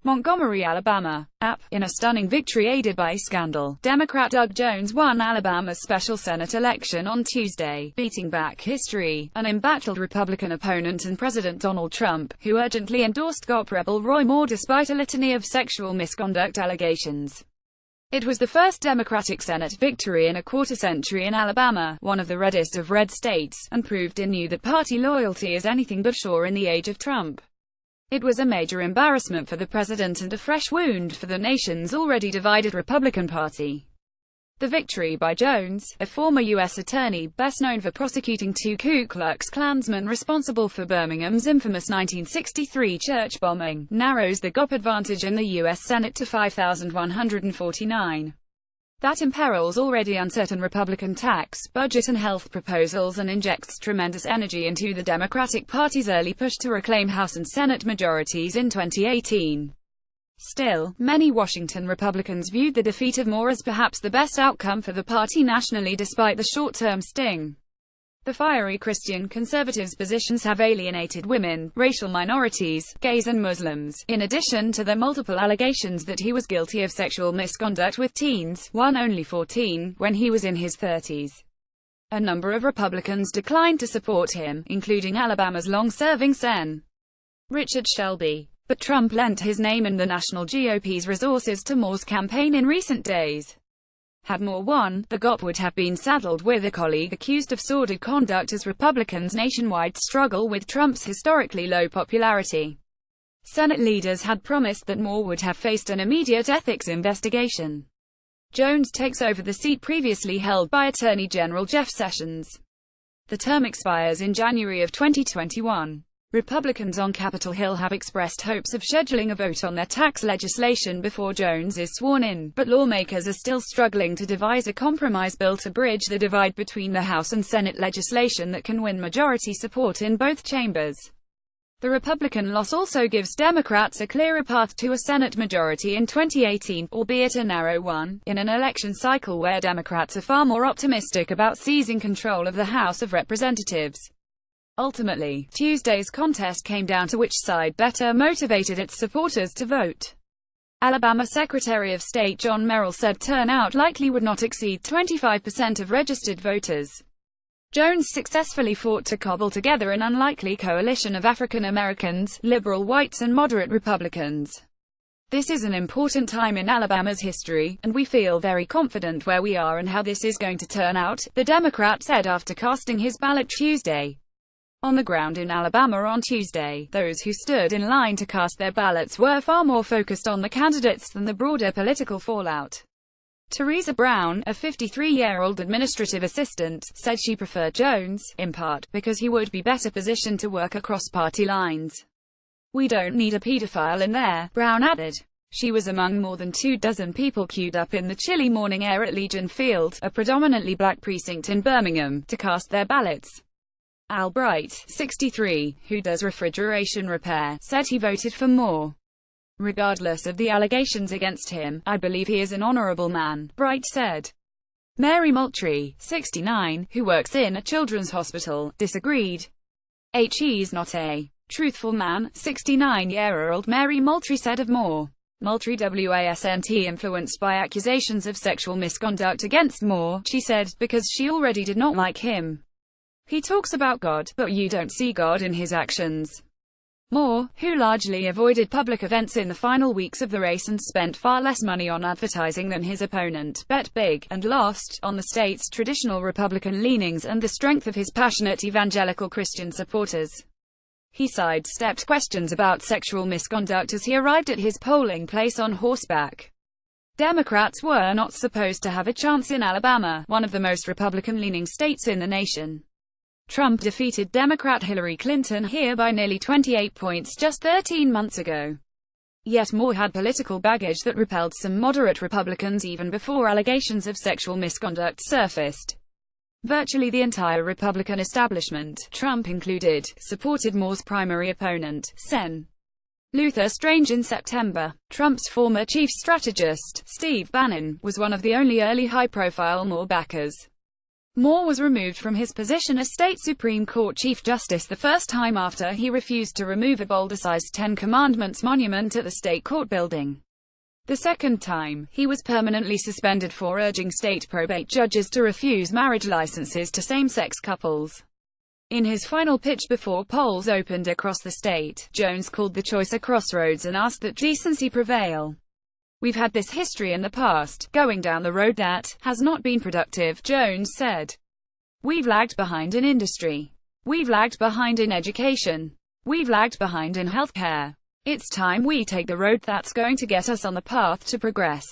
Montgomery, Alabama. In a stunning victory aided by scandal, Democrat Doug Jones won Alabama's special Senate election on Tuesday, beating back history, an embattled Republican opponent and President Donald Trump, who urgently endorsed GOP rebel Roy Moore despite a litany of sexual misconduct allegations. It was the first Democratic Senate victory in a quarter-century in Alabama, one of the reddest of red states, and proved anew that party loyalty is anything but sure in the age of Trump. It was a major embarrassment for the president and a fresh wound for the nation's already divided Republican Party. The victory by Jones, a former U.S. attorney best known for prosecuting two Ku Klux Klansmen responsible for Birmingham's infamous 1963 church bombing, narrows the GOP advantage in the U.S. Senate to 5,149. That imperils already uncertain Republican tax, budget and health proposals and injects tremendous energy into the Democratic Party's early push to reclaim House and Senate majorities in 2018. Still, many Washington Republicans viewed the defeat of Moore as perhaps the best outcome for the party nationally despite the short-term sting. The fiery Christian conservatives' positions have alienated women, racial minorities, gays and Muslims, in addition to the multiple allegations that he was guilty of sexual misconduct with teens, one only 14, when he was in his 30s. A number of Republicans declined to support him, including Alabama's long-serving Sen. Richard Shelby. But Trump lent his name and the national GOP's resources to Moore's campaign in recent days. Had Moore won, the GOP would have been saddled with a colleague accused of sordid conduct as Republicans nationwide struggle with Trump's historically low popularity. Senate leaders had promised that Moore would have faced an immediate ethics investigation. Jones takes over the seat previously held by Attorney General Jeff Sessions. The term expires in January of 2021. Republicans on Capitol Hill have expressed hopes of scheduling a vote on their tax legislation before Jones is sworn in, but lawmakers are still struggling to devise a compromise bill to bridge the divide between the House and Senate legislation that can win majority support in both chambers. The Republican loss also gives Democrats a clearer path to a Senate majority in 2018, albeit a narrow one, in an election cycle where Democrats are far more optimistic about seizing control of the House of Representatives. Ultimately, Tuesday's contest came down to which side better motivated its supporters to vote. Alabama Secretary of State John Merrill said turnout likely would not exceed 25% of registered voters. Jones successfully fought to cobble together an unlikely coalition of African Americans, liberal whites and moderate Republicans. This is an important time in Alabama's history, and we feel very confident where we are and how this is going to turn out, the Democrat said after casting his ballot Tuesday. On the ground in Alabama on Tuesday, those who stood in line to cast their ballots were far more focused on the candidates than the broader political fallout. Teresa Brown, a 53-year-old administrative assistant, said she preferred Jones, in part, because he would be better positioned to work across party lines. "We don't need a pedophile in there," Brown added. She was among more than 24 people queued up in the chilly morning air at Legion Field, a predominantly black precinct in Birmingham, to cast their ballots. Al Bright, 63, who does refrigeration repair, said he voted for Moore. "Regardless of the allegations against him, I believe he is an honorable man," Bright said. Mary Moultrie, 69, who works in a children's hospital, disagreed. "He's not a truthful man," 69-year-old Mary Moultrie said of Moore. Moultrie wasn't influenced by accusations of sexual misconduct against Moore, she said, because she already did not like him. "He talks about God, but you don't see God in his actions." Moore, who largely avoided public events in the final weeks of the race and spent far less money on advertising than his opponent, bet big, and lost, on the state's traditional Republican leanings and the strength of his passionate evangelical Christian supporters. He sidestepped questions about sexual misconduct as he arrived at his polling place on horseback. Democrats were not supposed to have a chance in Alabama, one of the most Republican-leaning states in the nation. Trump defeated Democrat Hillary Clinton here by nearly 28 points just 13 months ago. Yet Moore had political baggage that repelled some moderate Republicans even before allegations of sexual misconduct surfaced. Virtually the entire Republican establishment, Trump included, supported Moore's primary opponent, Sen. Luther Strange in September. Trump's former chief strategist, Steve Bannon, was one of the only early high-profile Moore backers. Moore was removed from his position as state Supreme Court Chief Justice the first time after he refused to remove a boulder-sized Ten Commandments monument at the state court building. The second time, he was permanently suspended for urging state probate judges to refuse marriage licenses to same-sex couples. In his final pitch before polls opened across the state, Jones called the choice a crossroads and asked that decency prevail. "We've had this history in the past, going down the road that has not been productive," Jones said. "We've lagged behind in industry. We've lagged behind in education. We've lagged behind in healthcare. It's time we take the road that's going to get us on the path to progress."